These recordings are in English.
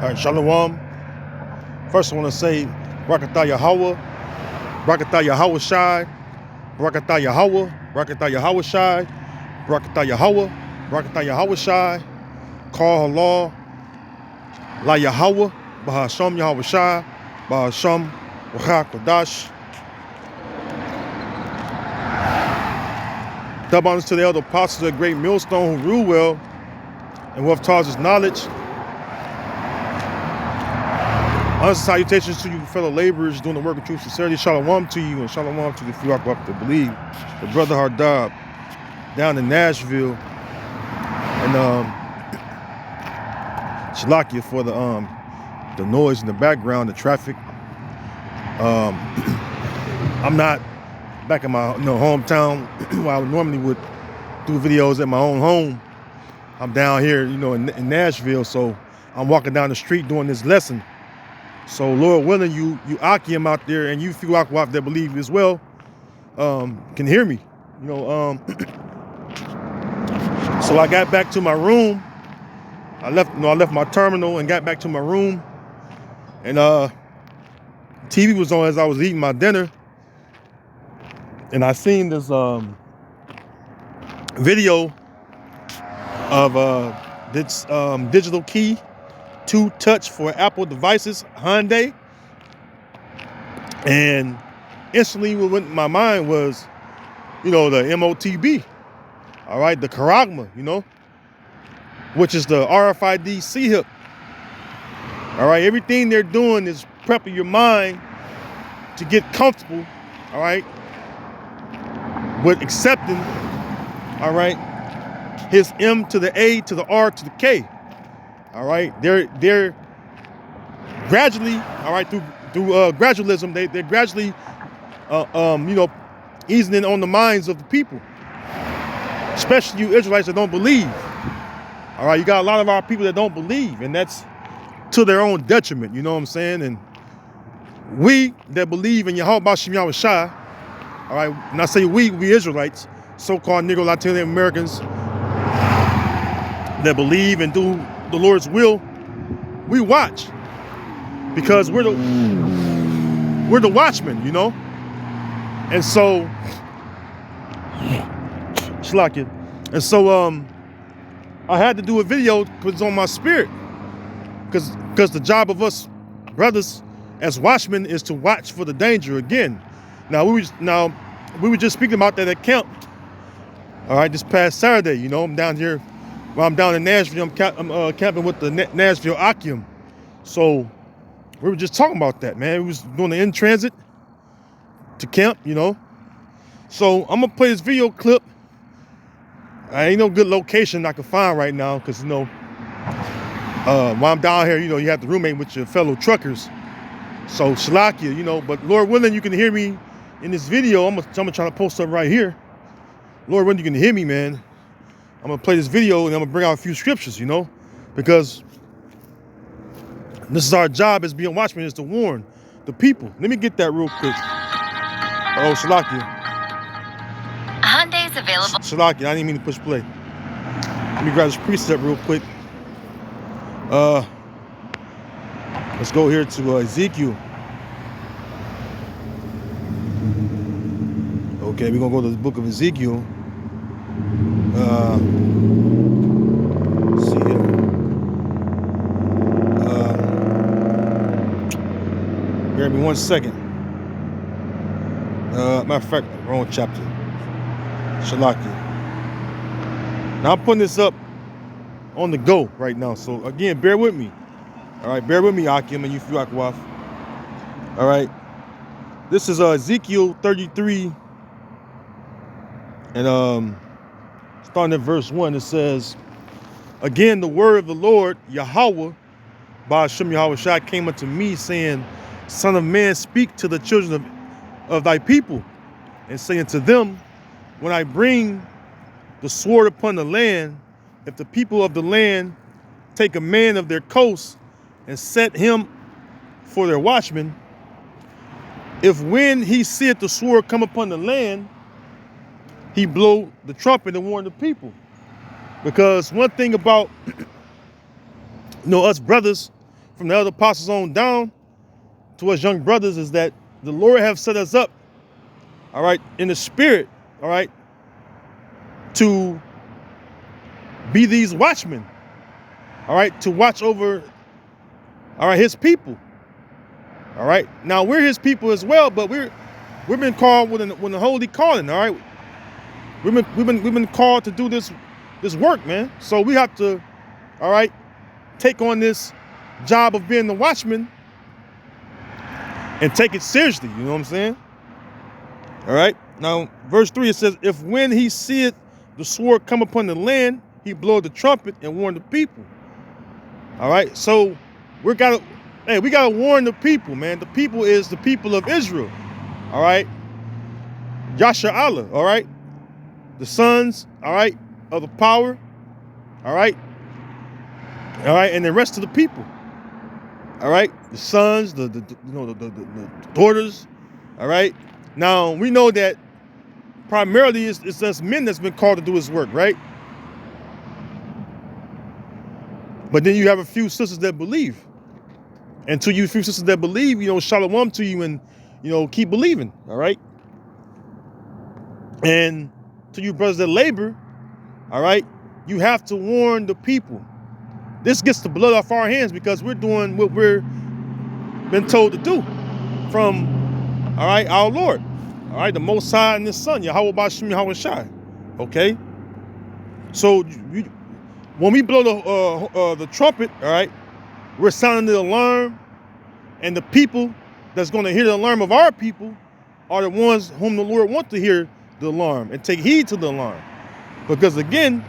All right, Shalom. First, I want to say Barakatah Yahweh, Barakatah Yahweh Shai, Barakatah Yahweh, Barakatah Yahweh Shai, Barakatah Yahweh, Barakatah Yahweh Shai, Call Allah, La Yahweh, Bahasham Yahweh Shai, Bahasham Wachak Kodash. Double honors to the elder apostles of the great millstone who rule well and who have taught us knowledge. Honors and salutations to you, fellow laborers doing the work of truth, sincerity. Shalom to you and shalom to the few I have to believe. The brother Hardab down in Nashville, and Shalakia for the noise in the background, the traffic. I'm not back in my hometown where I normally would do videos at my own home. I'm down here, in Nashville, so I'm walking down the street doing this lesson. So Lord willing, you Akim out there and you few Akwaf that believe as well can hear me. So I got back to my room. I left my terminal and got back to my room, and TV was on as I was eating my dinner, and I seen this video of this digital key 2-touch for Apple devices, Hyundai, and instantly what went in my mind was, the MOTB, all right, the Karagma, which is the RFID C-hip. All right, everything they're doing is prepping your mind to get comfortable, all right, with accepting, all right, his M to the A to the R to the K. All right, they're gradually, all right, through gradualism, they're gradually, easing in on the minds of the people, especially you Israelites that don't believe. All right, you got a lot of our people that don't believe, and that's to their own detriment. You know what I'm saying? And we that believe in Yahweh B'Shem Yahweh Shai, all right, and I say we Israelites, so-called Negro Latino Americans that believe and do the Lord's will, we watch because we're the watchmen, and so Shlakia. And so I had to do a video because it's on my spirit, because the job of us brothers as watchmen is to watch for the danger again. Now we were just speaking about that at camp, all right, this past Saturday. I'm down here. Well, I'm down in Nashville. I'm camping with the Nashville Akim. So we were just talking about that, man. We was doing the in transit to camp, So I'm gonna play this video clip. I ain't no good location I can find right now because while I'm down here, you have to roommate with your fellow truckers. So Shalakia, but Lord willing, you can hear me in this video. I'm gonna try to post something right here. Lord willing, you can hear me, man. I'm gonna play this video and I'm gonna bring out a few scriptures, because this is our job as being watchmen, is to warn the people. Let me get that real quick. Oh, Shalakia. Hyundai is available. Shalakia, I didn't mean to push play. Let me grab this precept real quick. Let's go here to Ezekiel. Okay, we're gonna go to the book of Ezekiel. Let's see here. Bear me 1 second. Matter of fact, wrong chapter. Shalaki. Now I'm putting this up on the go right now. So again, bear with me. All right, bear with me, Akim, and you few Akwaf. All right. This is Ezekiel 33. And starting at verse 1, it says, again, the word of the Lord, Yahweh, Ba'Shem Yahweh Shai, came unto me, saying, Son of man, speak to the children of thy people, and say unto them, when I bring the sword upon the land, if the people of the land take a man of their coast and set him for their watchman, if when he seeth the sword come upon the land, he blow the trumpet and warn the people. Because one thing about us brothers from the other apostles on down to us young brothers is that the Lord have set us up, all right, in the spirit, all right, to be these watchmen, all right, to watch over, all right, his people. All right. Now we're his people as well, but we've been called with a holy calling. All right. We've been called to do this work, man. So we have to, all right, take on this job of being the watchman and take it seriously. You know what I'm saying? All right. Now, verse 3, it says, if when he seeth the sword come upon the land, he bloweth the trumpet and warn the people. All right. So we gotta warn the people, man. The people is the people of Israel. All right. Yasha Allah. All right. The sons, all right, of the power. All right. All right. And the rest of the people. All right. The sons, the daughters. All right. Now we know that primarily it's us men that's been called to do his work, right? But then you have a few sisters that believe. And to you few sisters that believe, shalom to you, and, keep believing, all right? And to you brothers that labor, all right, you have to warn the people. This gets the blood off our hands because we're doing what we're been told to do from, all right, our Lord, all right, the Most High and His Son, Yahweh Bashim Yahweh Shai, okay? So when we blow the trumpet, all right, we're sounding the alarm, and the people that's going to hear the alarm of our people are the ones whom the Lord wants to hear the alarm and take heed to the alarm. Because again,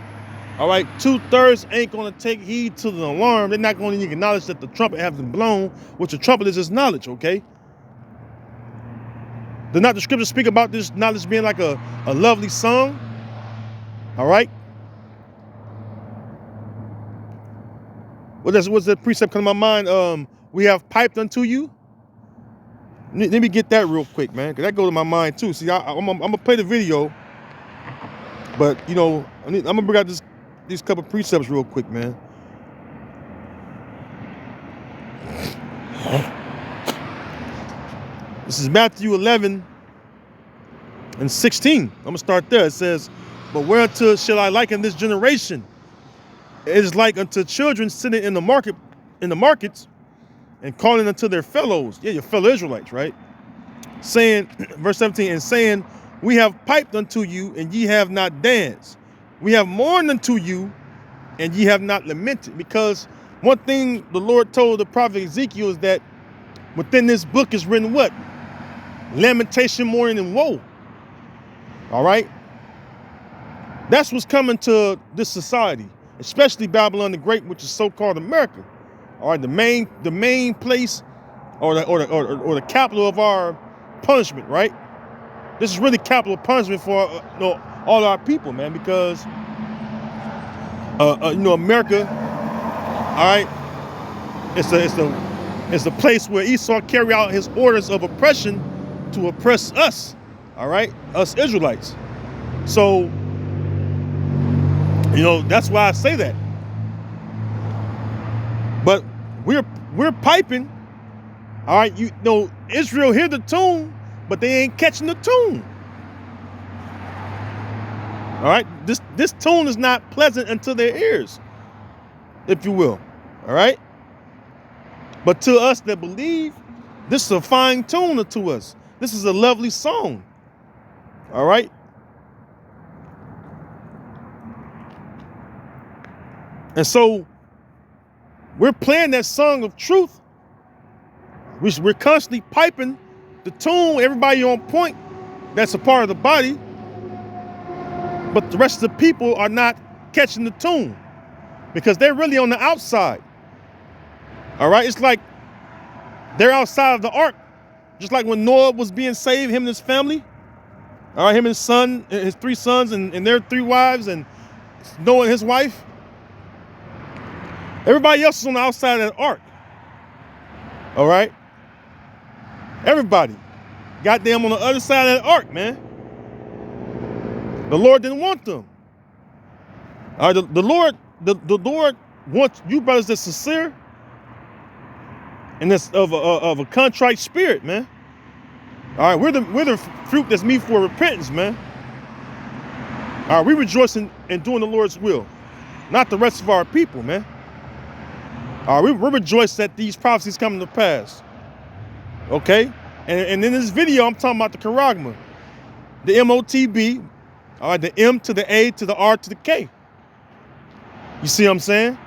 all right, 2/3 ain't going to take heed to the alarm. They're not going to acknowledge that the trumpet has been blown, which the trumpet is just knowledge, okay? Does not the scripture speak about this knowledge being like a lovely song? All right? What's that precept come to my mind? We have piped unto you. Let me get that real quick, man, because that goes to my mind too. See, I'm gonna play the video, but I'm gonna bring out these couple precepts real quick, man. This is Matthew 11 and 16. I'm gonna start there. It says, "But whereunto shall I liken this generation? It is like unto children sitting in the markets, and calling unto their fellows," your fellow Israelites, right? Saying, verse 17, and saying, "We have piped unto you, and ye have not danced. We have mourned unto you, and ye have not lamented." Because one thing the Lord told the prophet Ezekiel is that within this book is written what? Lamentation, mourning, and woe. All right? That's what's coming to this society, especially Babylon the Great, which is so-called America. All right, the main place, or the capital of our punishment, right? This is really capital punishment for all our people, man, because America, all right, it's the place where Esau carried out his orders of oppression to oppress us, all right, us Israelites. So that's why I say that. But we're piping, all right. Israel hear the tune, but they ain't catching the tune. All right, this tune is not pleasant unto their ears, if you will. All right, but to us that believe, this is a fine tune to us. This is a lovely song. All right. And so we're playing that song of truth. We're constantly piping the tune, everybody on point that's a part of the body, but the rest of the people are not catching the tune because they're really on the outside. All right, it's like they're outside of the ark, just like when Noah was being saved, him and his family. All right, him and his son, his 3 sons and their 3 wives, and Noah and his wife. Everybody else is on the outside of that ark. All right? Everybody. Goddamn on the other side of that ark, man. The Lord didn't want them. All right, the Lord wants you brothers that's sincere. and this of a contrite spirit, man. All right, we're the fruit that's meet for repentance, man. All right, we rejoice in doing the Lord's will, not the rest of our people, man. All right, we rejoice that these prophecies come to pass. Okay, and in this video, I'm talking about the charagma, the MOTB, all right, the M to the A to the R to the K. You see what I'm saying?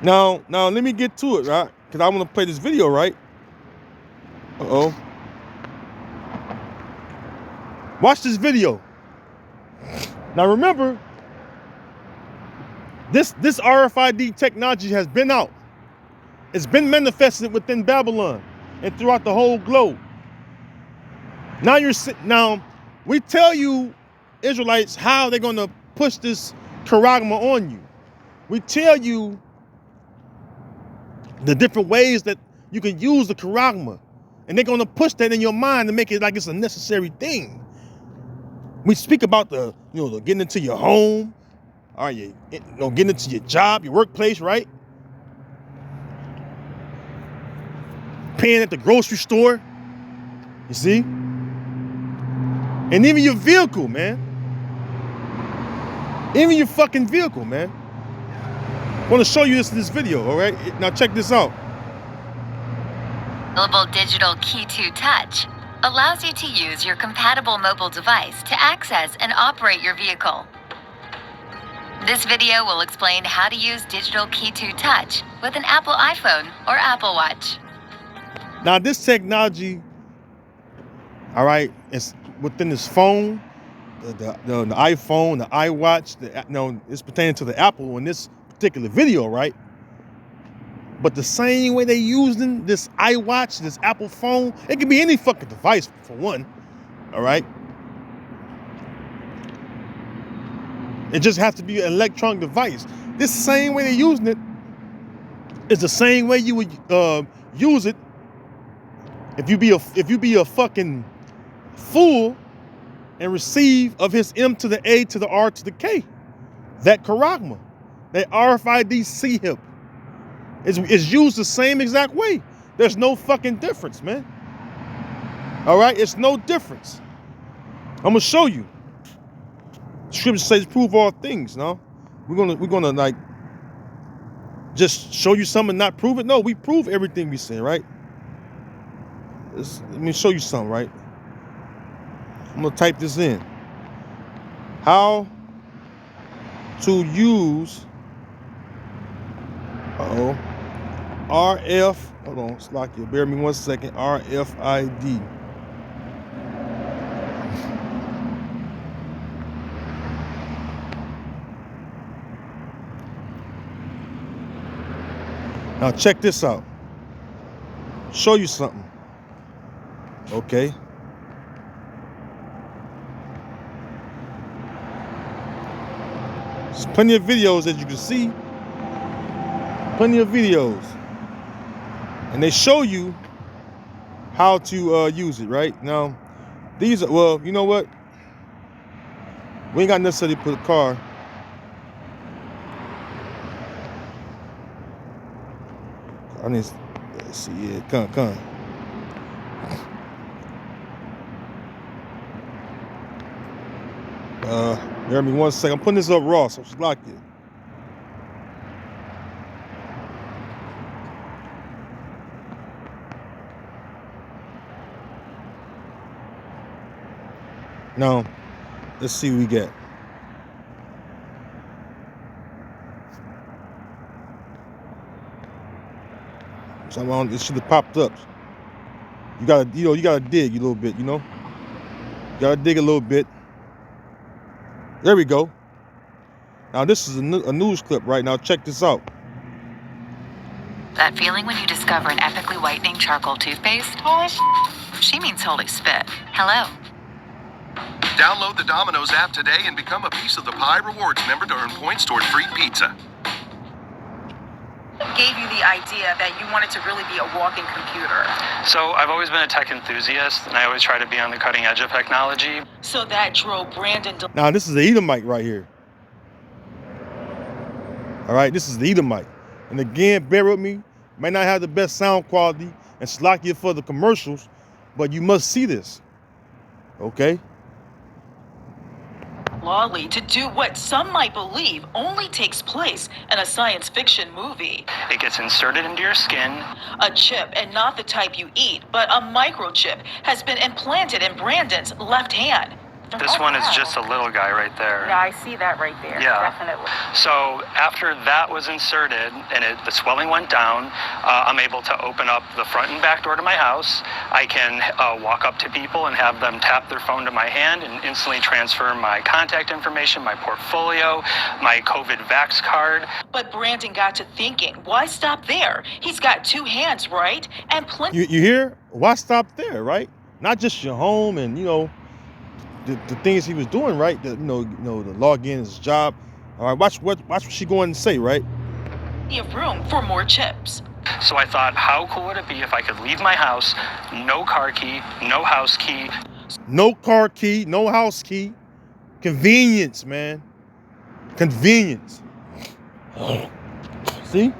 Now let me get to it, right? Because I want to play this video, right? Uh-oh. Watch this video. Now remember, this RFID technology has been out. It's been manifested within Babylon and throughout the whole globe. Now we tell you Israelites how they're going to push this charagma on you. We tell you the different ways that you can use the charagma, and they're going to push that in your mind to make it like it's a necessary thing. We speak about the getting into your home, all right, getting into your job, your workplace, right? Paying at the grocery store, you see? And even your vehicle, man. Even your fucking vehicle, man. I want to show you this video, all right? Now check this out. Available digital key to touch allows you to use your compatible mobile device to access and operate your vehicle. This video will explain how to use digital key to touch with an Apple iPhone or Apple Watch. Now this technology, all right, it's within this phone, the iPhone, the iWatch, it's pertaining to the Apple in this particular video, right? But the same way they using this iWatch, this Apple phone, it can be any fucking device for one, all right? It just has to be an electronic device. This same way they're using it is the same way you would use it if you be a fucking fool and receive of his M to the A to the R to the K, that charagma, that RFID C-hip. It's used the same exact way. There's no fucking difference, man. All right, it's no difference. I'm gonna show you. Scripture says, "Prove all things." No, we're gonna like just show you something and not prove it. No, we prove everything we say, right? Let me show you something, right? I'm gonna type this in. How to use RF, hold on, Slakia, bear me 1 second, RFID. Now check this out. Show you something. Okay. There's plenty of videos, as you can see. Plenty of videos. And they show you how to use it, right? Now, these are, well, you know what? We ain't got necessarily put a car. I need, let's see, yeah, come. Bear me 1 second. I'm putting this up raw, so it's locked in. Now, let's see what we get. So it should have popped up. You gotta dig a little bit, You gotta dig a little bit. There we go. Now this is a news clip right now. Check this out. That feeling when you discover an epically whitening charcoal toothpaste? Holy she means holy spit. Hello. Download the Domino's app today and become a Piece of the Pie Rewards member to earn points toward free pizza. Gave you the idea that you wanted to really be a walking computer? So I've always been a tech enthusiast, and I always try to be on the cutting edge of technology. So that drove Brandon to... Now this is the Edomite right here. All right, this is the Edomite. And again, bear with me. May not have the best sound quality and slack you for the commercials, but you must see this. Okay? Lawley to do what some might believe only takes place in a science fiction movie. It gets inserted into your skin. A chip, and not the type you eat, but a microchip, has been implanted in Brandon's left hand. This one is just a little guy right there. Yeah, I see that right there. Yeah. Definitely. So after that was inserted and the swelling went down, I'm able to open up the front and back door to my house. I can walk up to people and have them tap their phone to my hand and instantly transfer my contact information, my portfolio, my COVID vax card. But Brandon got to thinking, why stop there? He's got 2 hands, right? And plenty. You hear? Why stop there, right? Not just your home and, the things he was doing, right? The log in his job. All right, watch what she going to say, right? Of room for more chips. So I thought, how cool would it be if I could leave my house, no car key, no house key. No car key, no house key. Convenience, man. Convenience. See?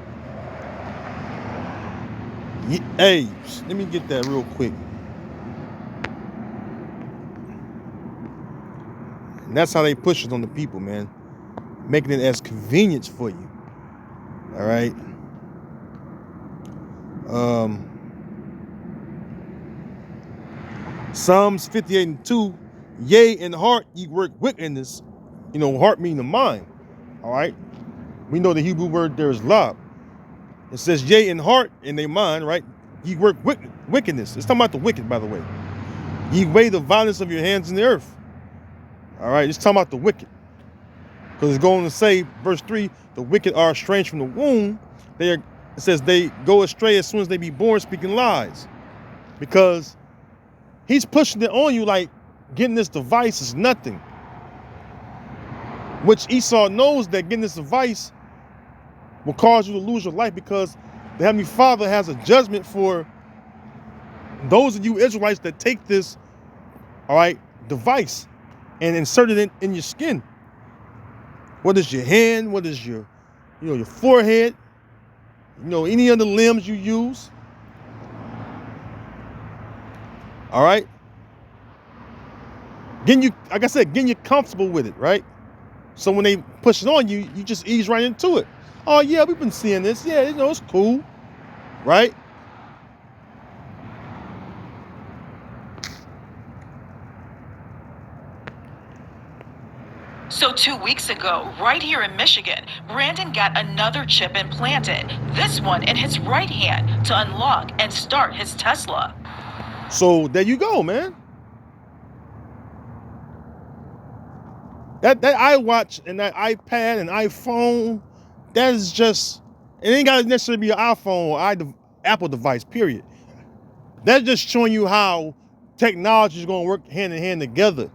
Hey, let me get that real quick. And that's how they push it on the people, man. Making it as convenience for you. All right. Psalms 58:2. Yea, in heart ye work wickedness. Heart meaning the mind. All right. We know the Hebrew word there is lab. It says, yea, in heart, in their mind, right? Ye work wickedness. It's talking about the wicked, by the way. Ye weigh the violence of your hands in the earth. All right, it's talking about the wicked. Because it's going to say, verse 3, the wicked are estranged from the womb. It says they go astray as soon as they be born, speaking lies. Because he's pushing it on you like getting this device is nothing. Which Esau knows that getting this device will cause you to lose your life, because the Heavenly Father has a judgment for those of you Israelites that take this, all right, device and insert it in your skin. What is your hand? What is your forehead? Any other limbs you use. All right. Like I said, getting you comfortable with it, right? So when they push it on you, you just ease right into it. Oh yeah, we've been seeing this. Yeah, it's cool, right? So 2 weeks ago, right here in Michigan, Brandon got another chip implanted, this one in his right hand, to unlock and start his Tesla. So there you go, man. That iWatch and that iPad and iPhone, that is just, it ain't got to necessarily be an iPhone or Apple device, period. That's just showing you how technology is going to work hand in hand together.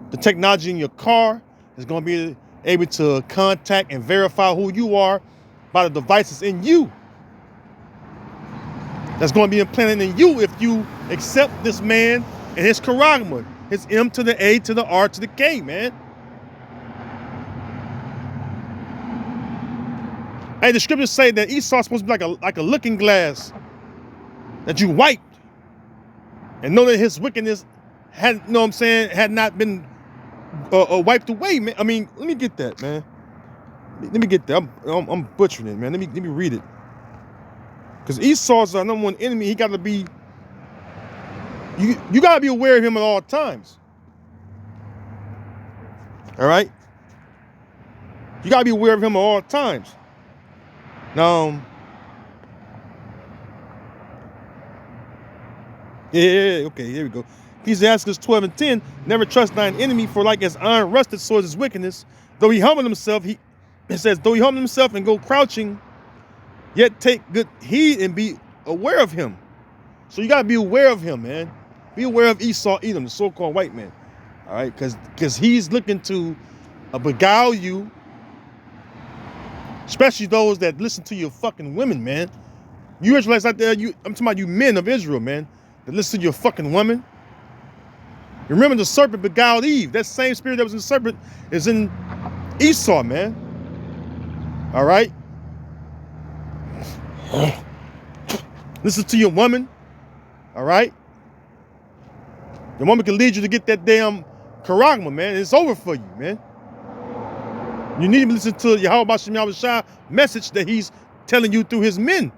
The technology in your car is going to be able to contact and verify who you are by the devices in you. That's going to be implanted in you if you accept this man and his charagma, his M to the A to the R to the K, man. Hey, the scriptures say that Esau's supposed to be like a looking glass that you wiped and know that his wickedness had not been wiped away, man. I mean, let me get that, man. Let me get that. I'm butchering it, man. Let me read it. Because Esau's our number one enemy. He got to be. You got to be aware of him at all times. All right. You got to be aware of him at all times. Now, okay, here we go. Ecclesiastes 12:10, never trust thine enemy, for like as iron rusted, so is his wickedness. Though he humble himself, it says, though he humble himself and go crouching, yet take good heed and be aware of him. So you got to be aware of him, man. Be aware of Esau Edom, the so-called white man. All right, because he's looking to beguile you, especially those that listen to your fucking women, man. You Israelites out there, I'm talking about you men of Israel, man, that listen to your fucking women. Remember, the serpent beguiled Eve. That same spirit that was in the serpent is in Esau, man. All right? Listen to your woman, all right? Your woman can lead you to get that damn charagma, man. It's over for you, man. You need to listen to Yahweh Shem Yahushua message that he's telling you through his men,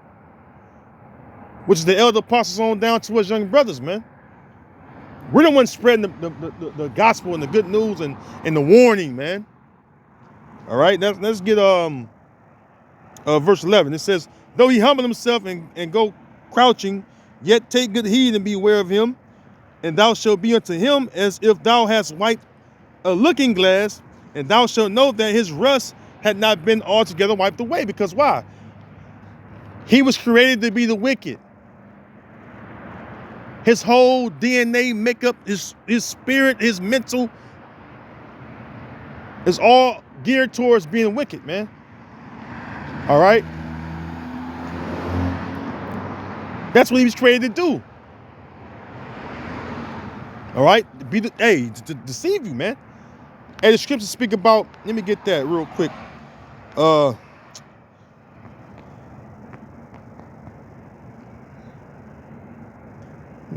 which is the elder apostles on down to us young brothers, man. We're the ones spreading the gospel and the good news and the warning, man. All right, let's get verse 11. It says, though he humble himself and go crouching, yet take good heed and beware of him, and thou shalt be unto him as if thou hast wiped a looking glass, and thou shalt know that his rust had not been altogether wiped away. Because why? He was created to be the wicked. His whole DNA makeup, his spirit, his mental is all geared towards being wicked, man. All right? That's what he was created to do. All right? To deceive you, man. Hey, the scriptures speak about, let me get that real quick. Let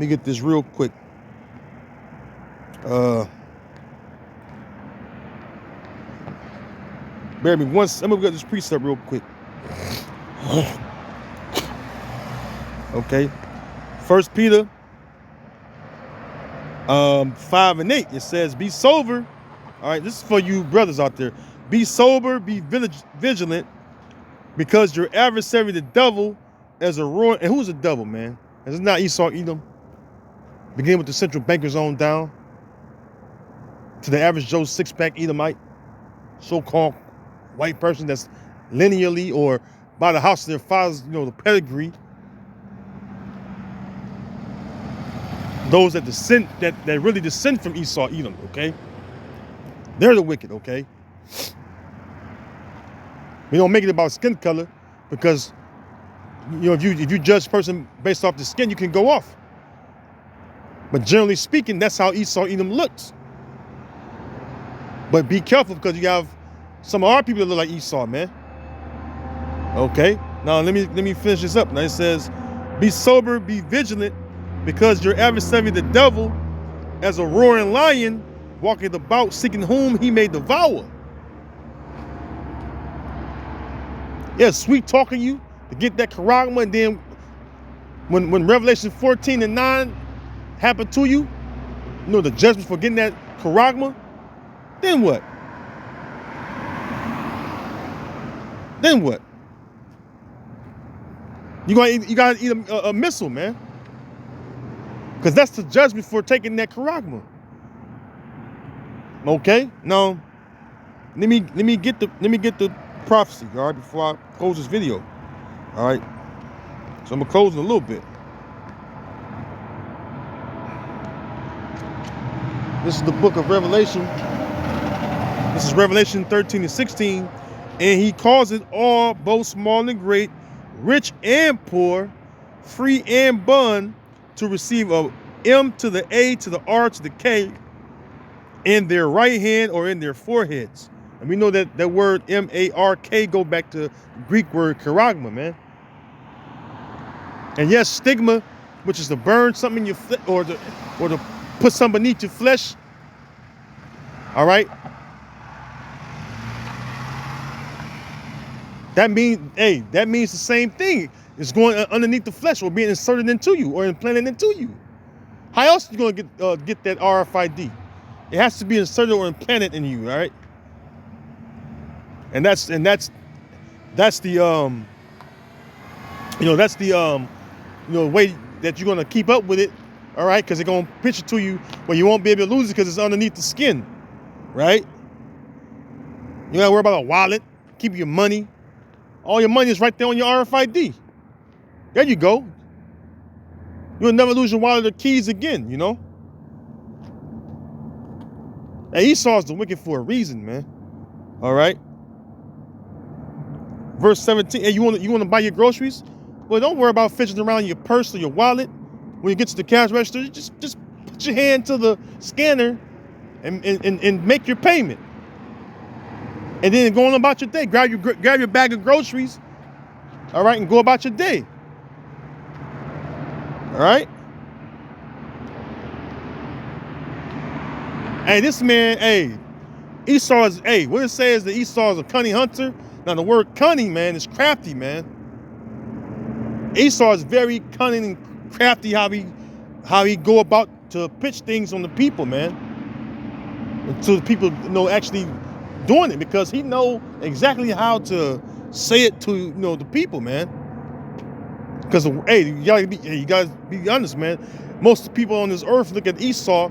me get this real quick. Bear with me once. I'm gonna get this precept real quick. Okay. 1 Peter 5 and 8. It says, be sober. All right, this is for you brothers out there. Be sober, be vigilant, because your adversary, the devil, as a roaring. And who's the devil, man? It's not Esau, Edom. Beginning with the central bankers on down to the average Joe six-pack Edomite, so-called white person that's linearly or by the house of their fathers, the pedigree. Those that descend, that really descend from Esau, Edom, okay? They're the wicked, okay? We don't make it about skin color because, if you judge a person based off the skin, you can go off. But generally speaking, that's how Esau, Edom looks. But be careful because you have some of our people that look like Esau, man. Okay. Now let me finish this up. Now it says, be sober, be vigilant, because your adversary, the devil, as a roaring lion, walketh about seeking whom he may devour. Yeah, sweet talking you to get that charagma, and then when Revelation 14 and 9 happened to you, the judgment for getting that charagma, then what? Then what? You gotta eat a missile, man. Because that's the judgment for taking that charagma. Okay? Now, let me get the prophecy, all right, before I close this video. All right. So I'm gonna close in a little bit. This is the book of Revelation. This is Revelation 13 and 16. And he calls it all, both small and great, rich and poor, free and bond, to receive a M to the A to the R to the K in their right hand or in their foreheads. And we know that that word M-A-R-K go back to the Greek word charagma, man. And yes, stigma, which is to burn something in your flesh or to put something beneath your flesh. All right. That means the same thing. It's going underneath the flesh or being inserted into you or implanted into you. How else are you going to get that RFID? It has to be inserted or implanted in you, all right? And that's the way that you're going to keep up with it, all right? Because they're going to pitch it to you when you won't be able to lose it because it's underneath the skin, right? You got to worry about a wallet, keep your money. All your money is right there on your RFID. There you go. You'll never lose your wallet or keys again, Now, Esau is the wicked for a reason, man. All right. Verse 17. Hey, you want to buy your groceries? Well, don't worry about fidgeting around your purse or your wallet. When you get to the cash register, just put your hand to the scanner and make your payment. And then go on about your day. Grab your bag of groceries all right, and go about your day. All right? Hey, this man, hey, Esau is, hey, what it says that Esau is a cunning hunter. Now the word cunning, man, is crafty, man. Esau is very cunning and crafty how he go about to pitch things on the people, man. Until the people actually doing it, because he know exactly how to say it to the people, man. Because hey, you gotta be honest, man. Most people on this earth look at Esau,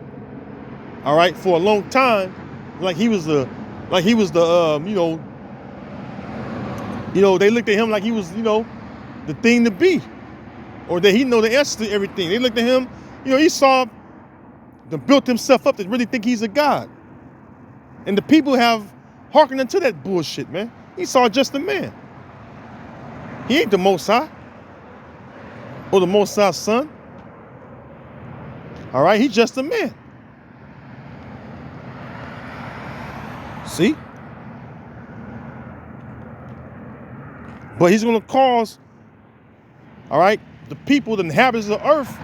all right, for a long time, like he was the they looked at him like he was the thing to be, or that he know the answer to everything. They looked at him, Esau built himself up to really think he's a god, and the people have hearkened into that bullshit, man. Esau just a man. He ain't the Most High or the Most High's son. All right, he's just a man. See? But he's going to cause, all right, the people, the inhabitants of the earth,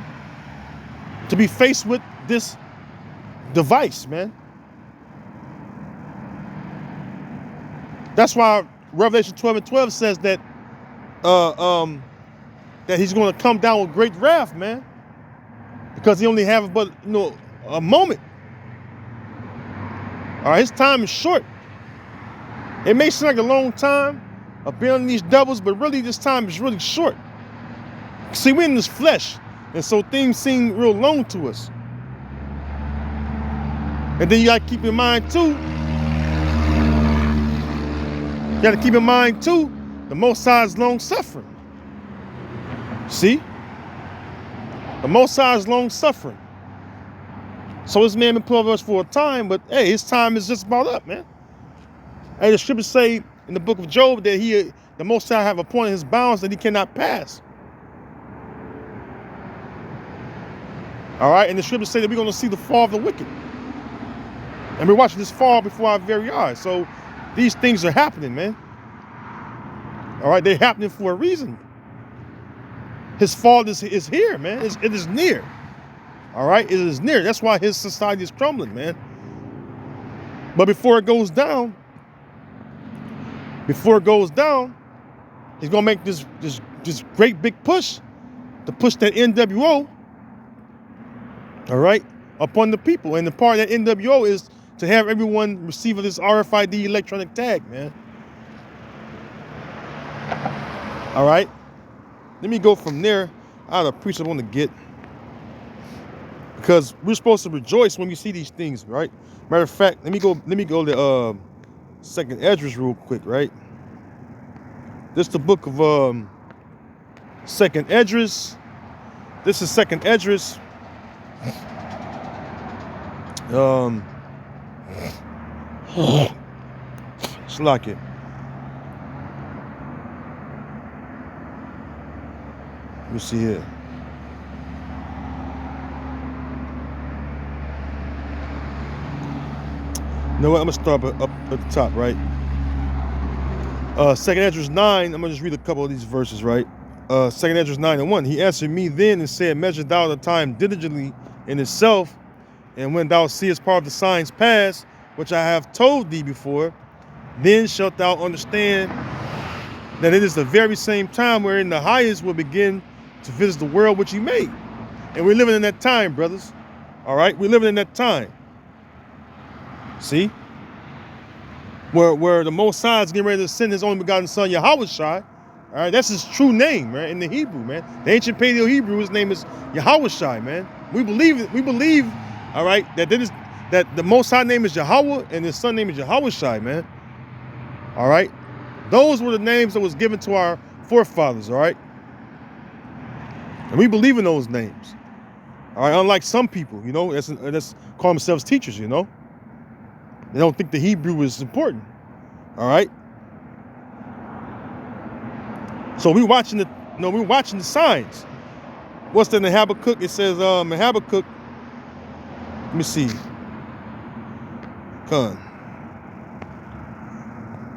to be faced with this device, man. That's why Revelation 12:12 says that that he's going to come down with great wrath, man, because he only have but a moment. All right, his time is short. It may seem like a long time of being on these devils, but really this time is really short. See, we're in this flesh, and so things seem real long to us. And then you got to keep in mind too. You got to keep in mind too, the Most High is long suffering. See, the Most High is long suffering. So this man been put over us for a time, but hey, his time is just about up, man. Hey, the scriptures say in the book of Job that the Most High have appointed his bounds that he cannot pass. All right, and the scriptures say that we're going to see the fall of the wicked. And we're watching this fall before our very eyes. So these things are happening, man. All right, they're happening for a reason. His fall is here, man. It is near. All right, it is near. That's why his society is crumbling, man. But before it goes down, he's gonna make this great big push to push that NWO, all right, upon the people. And the part of that NWO is to have everyone receive this RFID electronic tag, man. All right. Let me go from there. I have a preacher I want to get, because we're supposed to rejoice when we see these things, right? Matter of fact, let me go to Second Esdras real quick, right? This is the book of Second Esdras. This is Second Esdras. It's like it. Let me see here. You know what? I'm gonna start up at the top, right? Second Esdras 9. I'm gonna just read a couple of these verses, right? Second Esdras 9:1. He answered me then and said, measure thou the time diligently in itself, and when thou seest part of the signs pass, which I have told thee before, then shalt thou understand that it is the very same time wherein the highest will begin to visit the world which he made. And we're living in that time, brothers. All right, we're living in that time. See? Where the Most High is getting ready to send his only begotten son, Yahushua. All right, that's his true name, man, in the Hebrew, man. The ancient Paleo-Hebrew, his name is Yahushua, man. We believe, all right, that the Most High name is Yahweh and his son name is Yahushua, man. All right? Those were the names that was given to our forefathers, all right? And we believe in those names. All right, unlike some people, that's call themselves teachers, They don't think the Hebrew is important. All right? So we're watching the signs. What's that in Habakkuk? It says in Habakkuk, let me see. The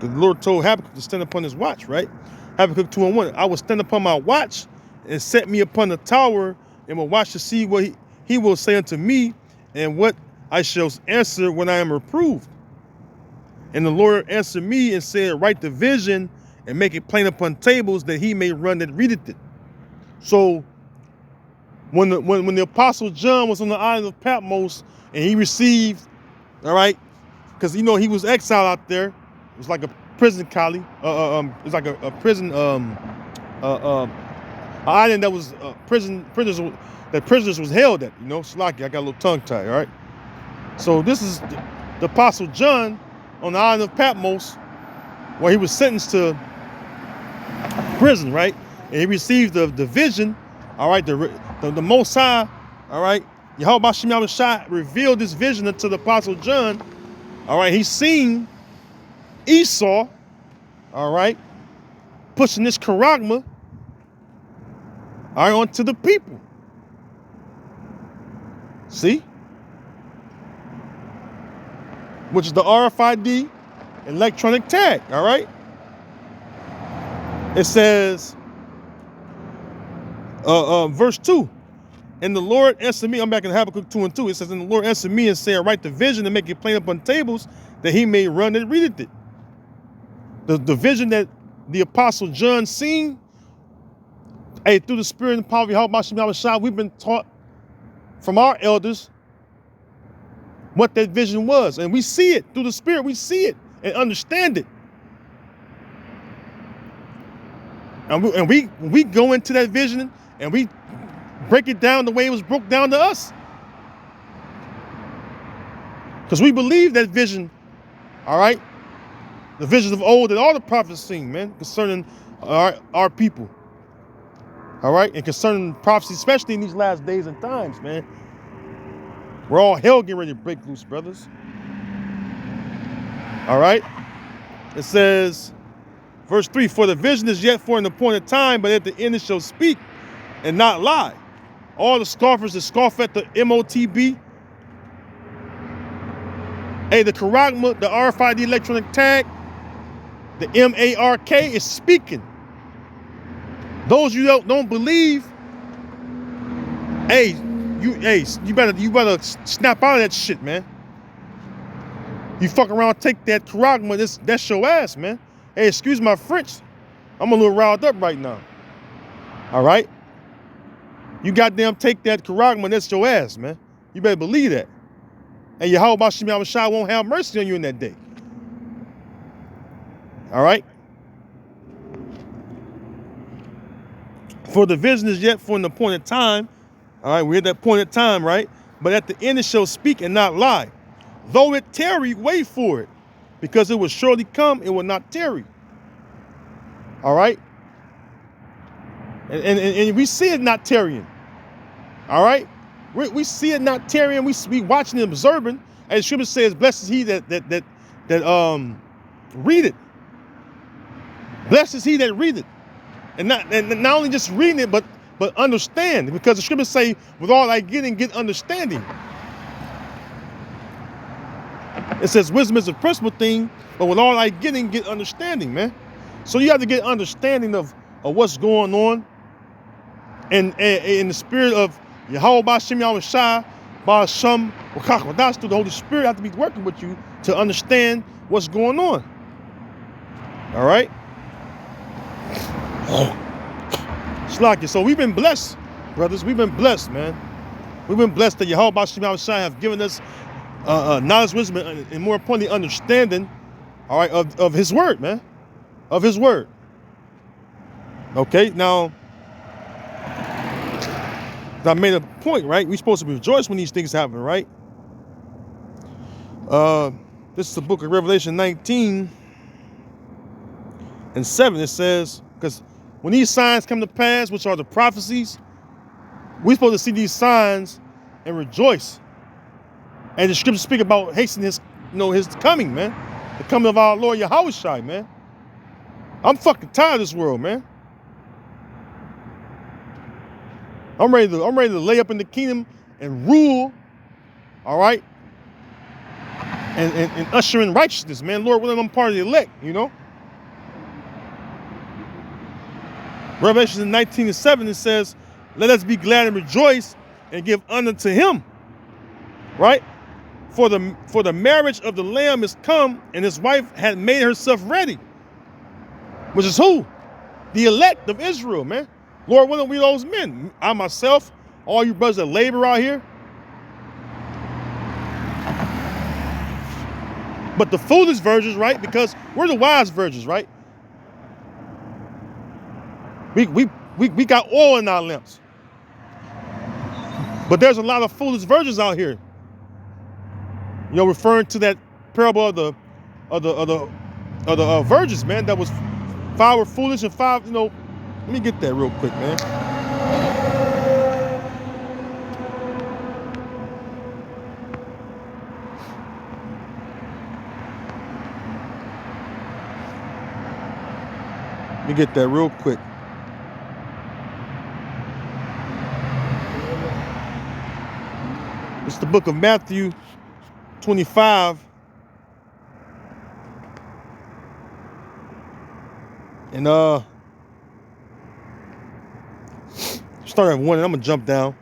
Lord told Habakkuk to stand upon his watch, right? Habakkuk 2:1. I will stand upon my watch and set me upon the tower and will watch to see what he will say unto me and what I shall answer when I am reproved. And the Lord answered me and said, write the vision and make it plain upon tables that he may run that readeth it. So when the Apostle John was on the island of Patmos and he received, all right, because he was exiled out there. It was like a prison colony. It's like a prison an island that was prisoners was held at. Slocky, I got a little tongue tied. All right. So this is the Apostle John on the island of Patmos, where he was sentenced to prison, right? And he received the vision. All right, the Most High, all right, Yahweh Shem Yahushua revealed this vision unto the Apostle John. All right, he's seen Esau, all right, pushing this charagma, all right, onto the people. See? Which is the RFID electronic tag, all right? It says, verse 2, and the Lord answered me, I'm back in Habakkuk 2:2, it says, and the Lord answered me and said, write the vision and make it plain upon tables that he may run and readeth it. The vision that the Apostle John seen, hey, through the Spirit and power of Yahweh Shem Yahushua, we've been taught from our elders what that vision was. And we see it through the Spirit, we see it and understand it. And we go into that vision and we break it down the way it was broke down to us. Because we believe that vision, all right? The visions of old that all the prophets seen, man, concerning our people. All right? And concerning prophecy, especially in these last days and times, man. We're all hell getting ready to break loose, brothers. All right? It says, verse 3, for the vision is yet for an appointed time, but at the end it shall speak and not lie. All the scoffers that scoff at the MOTB, hey, the charagma, the RFID electronic tag, the MARK is speaking. Those you don't believe, hey, you better snap out of that shit, man. You fuck around, take that charagma, that's your ass, man. Hey, excuse my French. I'm a little riled up right now. All right? You goddamn take that charagma, that's your ass, man. You better believe that. And Yahweh Shem Yahushua won't have mercy on you in that day. All right? For the vision is yet for an appointed time. All right, we're at that appointed time, right? But at the end it shall speak and not lie. Though it tarry, wait for it, because it will surely come, it will not tarry. All right? And we see it not tarrying. All right? We see it not tarrying. We watching and observing. As the scripture says, blessed is he that read it. Blessed is he that read it. And not only just reading it, but understand. Because the scriptures say, with all thy getting, get understanding. It says wisdom is a principal thing, but with all thy getting, get understanding, man. So you have to get understanding of what's going on. And in the spirit of Yahweh Shem Yahushua, Ba'asham Wakach through the Holy Spirit, have to be working with you to understand what's going on. All right? Slack it. So we've been blessed, brothers. We've been blessed, man. We've been blessed that Yahweh Shem Yahushua have given us knowledge, wisdom, and more importantly, understanding, all right, of his word, man. Of his word. Okay, now, I made a point, right? We're supposed to rejoice when these things happen, right? This is the book of Revelation 19 and 7. It says, because when these signs come to pass, which are the prophecies, we're supposed to see these signs and rejoice. And the scriptures speak about hastening his coming, man. The coming of our Lord Yahushua, man. I'm fucking tired of this world, man. I'm ready to lay up in the kingdom and rule, all right? And usher in righteousness, man. Lord willing, I'm part of the elect, you know? Revelation 19:7, it says, let us be glad and rejoice and give honor to him. Right? For the marriage of the Lamb is come, and his wife had made herself ready. Which is who? The elect of Israel, man. Lord, when are we those men? I myself, all you brothers that labor out here. But the foolish virgins, right? Because we're the wise virgins, right? We got oil in our lamps. But there's a lot of foolish virgins out here. You know, referring to that parable of the virgins, man. That was 5 were foolish and 5, you know. Let me get that real quick, man. Let me get that real quick. It's the book of Matthew 25. And start at 1, and I'm gonna jump down.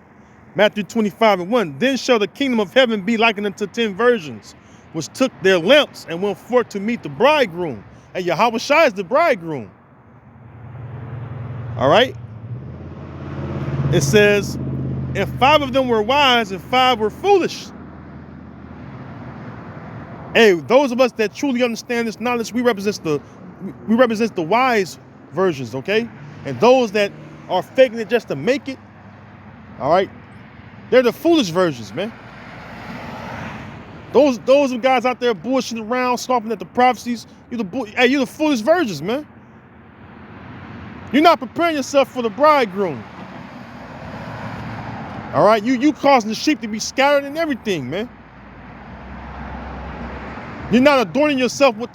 Matthew 25:1. Then shall the kingdom of heaven be likened unto 10 virgins, which took their lamps and went forth to meet the bridegroom. And Yahweh Shai is the bridegroom. All right. It says, and 5 of them were wise and 5 were foolish. Hey, those of us that truly understand this knowledge, we represent the wise versions, okay? And those that are faking it just to make it, all right, they're the foolish versions, man. Those guys out there bullshitting around, scoffing at the prophecies, you're the foolish virgins, man. You're not preparing yourself for the bridegroom. All right, you causing the sheep to be scattered and everything, man. You're not adorning yourself with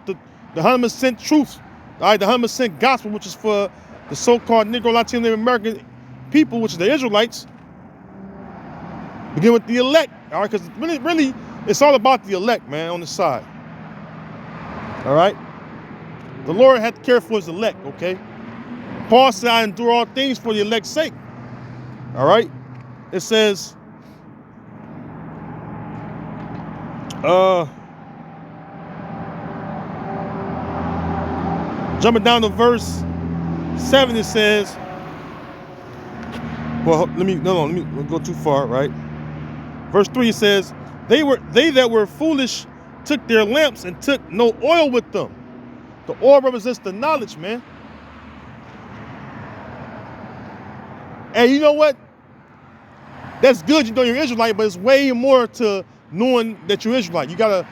the 100% truth, all right, the 100% gospel, which is for the so-called Negro, Latino, Native American people, which is the Israelites. Begin with the elect, all right, because really, it's all about the elect, man, on the side. All right? The Lord had to care for his elect, okay? Paul said, I endure all things for the elect's sake. All right? It says, jumping down to verse 7, it says, well, let me go too far, right? Verse 3, it says, they that were foolish took their lamps and took no oil with them. The oil represents the knowledge, man. And you know what? That's good, you know you're Israelite, but it's way more to knowing that you're Israelite. You gotta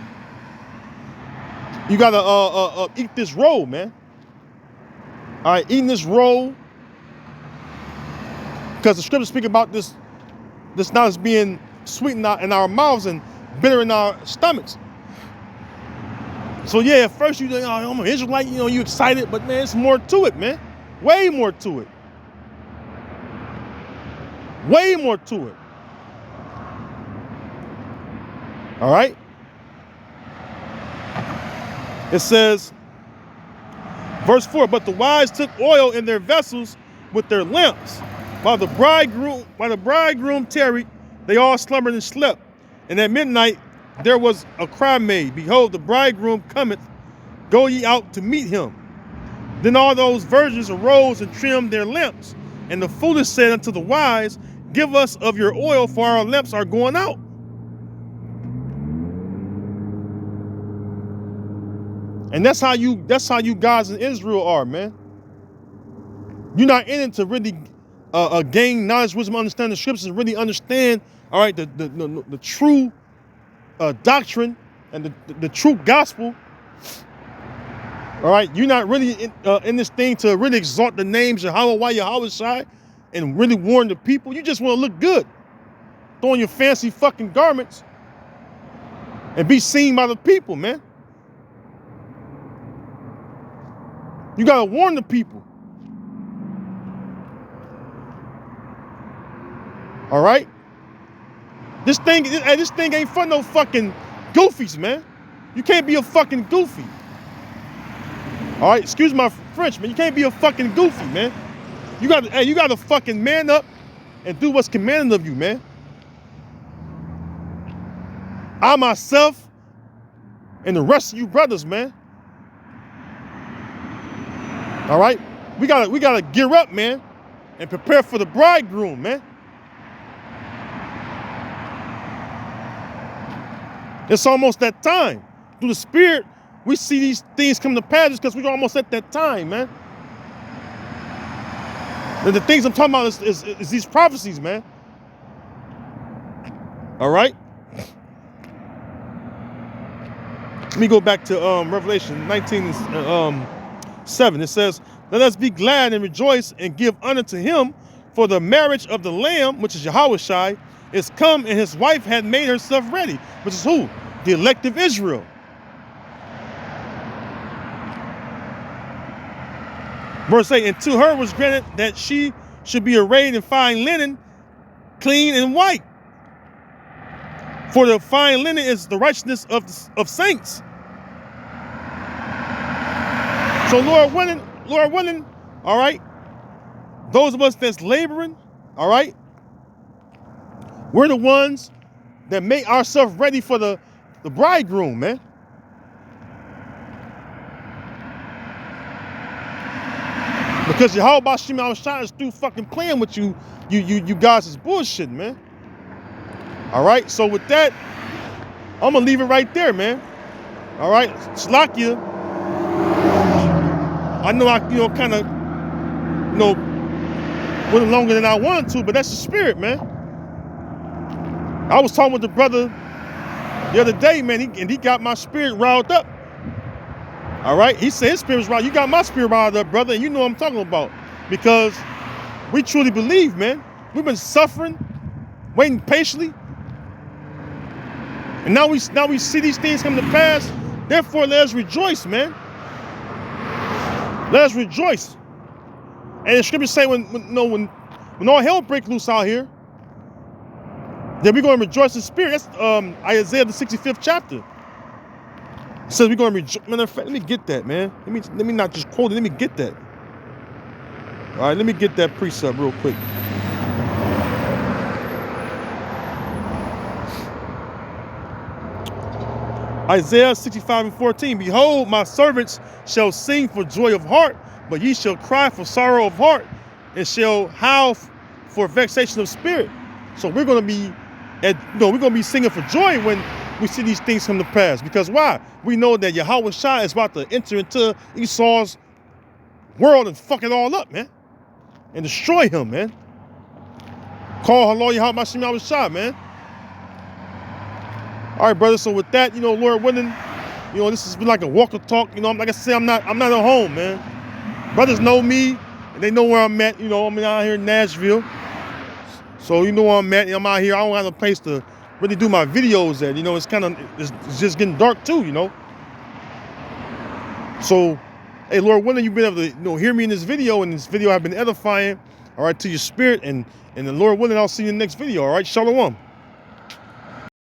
eat this roll, man. All right, eating this roll, because the scriptures speak about this knowledge being sweet in our mouths and bitter in our stomachs. So yeah, at first you think, oh, I'm an Israelite, you know, you excited, but man, it's more to it, man. Way more to it. Way more to it. All right? It says, verse 4, but the wise took oil in their vessels with their lamps. While the bridegroom tarried, they all slumbered and slept. And at midnight there was a cry made, behold, the bridegroom cometh, go ye out to meet him. Then all those virgins arose and trimmed their lamps. And the foolish said unto the wise, give us of your oil, for our lamps are going out. And that's how you guys in Israel are, man. You're not in it to really gain knowledge, wisdom, understand the scriptures, and really understand, all right, the true doctrine and the true gospel. All right, you're not really in this thing to really exalt the names of Yahweh Shai and really warn the people. You just want to look good, throwing your fancy fucking garments and be seen by the people, man. You gotta warn the people. All right? This thing ain't for no fucking goofies, man. You can't be a fucking goofy. All right, excuse my French, man. You can't be a fucking goofy, man. you got to fucking man up and do what's commanded of you, man. I myself and the rest of you brothers, man. All right? We gotta gear up, man, and prepare for the bridegroom, man. It's almost that time. Through the Spirit, we see these things come to pass because we're almost at that time, man. And the things I'm talking about is these prophecies, man. All right? Let me go back to Revelation 19:7. It says, let us be glad and rejoice and give honor to him, for the marriage of the Lamb, which is Yahushua, is come, and his wife had made herself ready. Which is who? The elect of Israel. Verse 8, and to her was granted that she should be arrayed in fine linen, clean and white. For the fine linen is the righteousness of saints. So Lord willing, all right, those of us that's laboring, all right, we're the ones that make ourselves ready for the bridegroom, man. Because Yahweh Shema is through fucking playing with you guys is bullshit, man. All right, so with that, I'm gonna leave it right there, man. All right, Slakia. I know I, kind of, went longer than I wanted to, but that's the spirit, man. I was talking with the brother the other day, man, and he got my spirit riled up. All right, he said his spirit's riled. You got my spirit riled up, brother, and you know what I'm talking about, because we truly believe, man. We've been suffering, waiting patiently, and now we see these things come to pass. Therefore, let us rejoice, man. Let us rejoice. And the scriptures say when all hell breaks loose out here, then we're going to rejoice in spirit. That's Isaiah the 65th chapter. It says we're going to rejoice. Matter of fact, let me get that, man. Let me not just quote it. Let me get that. All right, let me get that precept real quick. Isaiah 65:14. Behold, my servants shall sing for joy of heart, but ye shall cry for sorrow of heart, and shall howl for vexation of spirit. So we're going to be, we're going to be singing for joy when we see these things come to pass. Because why? We know that Yahushua is about to enter into Esau's world and fuck it all up, man, and destroy him, man. Call Halal Yahushua, man. All right, brother. So with that, Lord willing, this has been like a walk the talk. Like I said, I'm not at home, man. Brothers know me, and they know where I'm at. I'm out here in Nashville. So you know where I'm at. I'm out here. I don't have a place to really do my videos at. It's just getting dark too, So, hey, Lord willing, you've been able to hear me in this video, and this video have been edifying, all right, to your spirit, and the Lord willing, I'll see you in the next video. All right, Shalom.